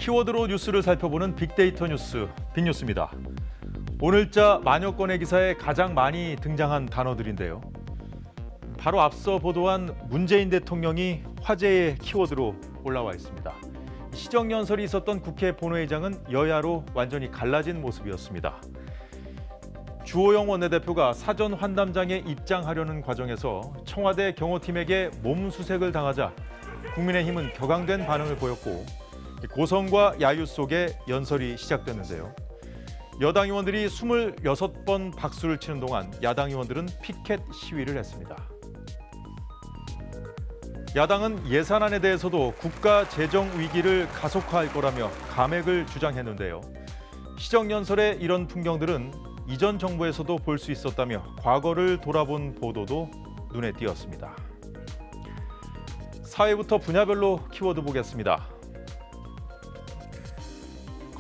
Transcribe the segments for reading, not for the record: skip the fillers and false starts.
키워드로 뉴스를 살펴보는 빅데이터 뉴스, 빅뉴스입니다. 오늘자 만여 건의 기사에 가장 많이 등장한 단어들인데요. 바로 앞서 보도한 문재인 대통령이 화제의 키워드로 올라와 있습니다. 시정연설이 있었던 국회 본회의장은 여야로 완전히 갈라진 모습이었습니다. 주호영 원내대표가 사전 환담장에 입장하려는 과정에서 청와대 경호팀에게 몸수색을 당하자 국민의힘은 격앙된 반응을 보였고 고성과 야유 속에 연설이 시작됐는데요. 여당 의원들이 26번 박수를 치는 동안 야당 의원들은 피켓 시위를 했습니다. 야당은 예산안에 대해서도 국가 재정 위기를 가속화할 거라며 감액을 주장했는데요. 시정연설의 이런 풍경들은 이전 정부에서도 볼 수 있었다며 과거를 돌아본 보도도 눈에 띄었습니다. 사회부터 분야별로 키워드 보겠습니다.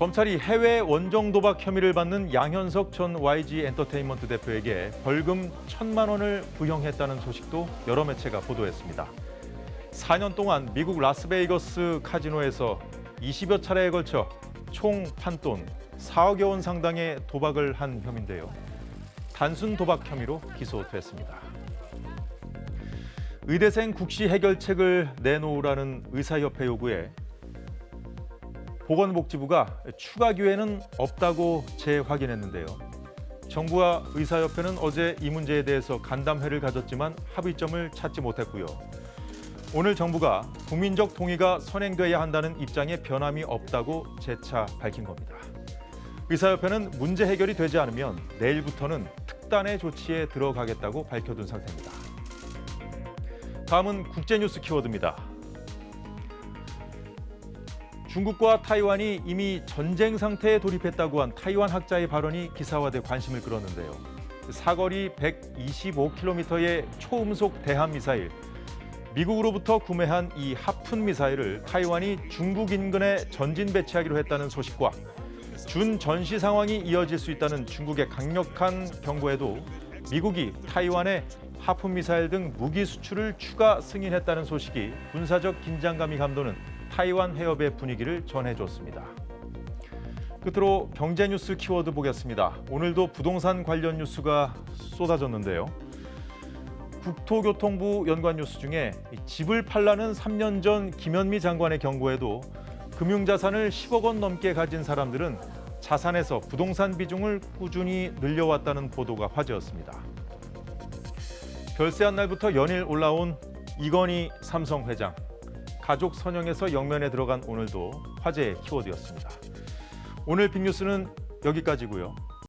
검찰이 해외 원정 도박 혐의를 받는 양현석 전 YG 엔터테인먼트 대표에게 벌금 1,000만 원을 부형했다는 소식도 여러 매체가 보도했습니다. 4년 동안 미국 라스베이거스 카지노에서 20여 차례에 걸쳐 총 판돈 4억여 원 상당의 도박을 한 혐의인데요. 단순 도박 혐의로 기소됐습니다. 의대생 국시 해결책을 내놓으라는 의사협회 요구에 보건복지부가 추가 기회는 없다고 재확인했는데요. 정부와 의사협회는 어제 이 문제에 대해서 간담회를 가졌지만 합의점을 찾지 못했고요. 오늘 정부가 국민적 동의가 선행돼야 한다는 입장에 변함이 없다고 재차 밝힌 겁니다. 의사협회는 문제 해결이 되지 않으면 내일부터는 특단의 조치에 들어가겠다고 밝혀둔 상태입니다. 다음은 국제뉴스 키워드입니다. 중국과 타이완이 이미 전쟁 상태에 돌입했다고 한 타이완 학자의 발언이 기사화돼 관심을 끌었는데요. 사거리 125km의 초음속 대함미사일, 미국으로부터 구매한 이 하푼 미사일을 타이완이 중국 인근에 전진 배치하기로 했다는 소식과 준 전시 상황이 이어질 수 있다는 중국의 강력한 경고에도 미국이 타이완에 하푼 미사일 등 무기 수출을 추가 승인했다는 소식이 군사적 긴장감이 감도는 타이완 해협의 분위기를 전해줬습니다. 끝으로 경제 뉴스 키워드 보겠습니다. 오늘도 부동산 관련 뉴스가 쏟아졌는데요. 국토교통부 연관 뉴스 중에 집을 팔라는 3년 전 김현미 장관의 경고에도 금융자산을 10억 원 넘게 가진 사람들은 자산에서 부동산 비중을 꾸준히 늘려왔다는 보도가 화제였습니다. 별세한 날부터 연일 올라온 이건희 삼성 회장. 가족 선영에서 영면에 들어간 오늘도 화제의 키워드였습니다. 오늘 빅뉴스는 여기까지고요.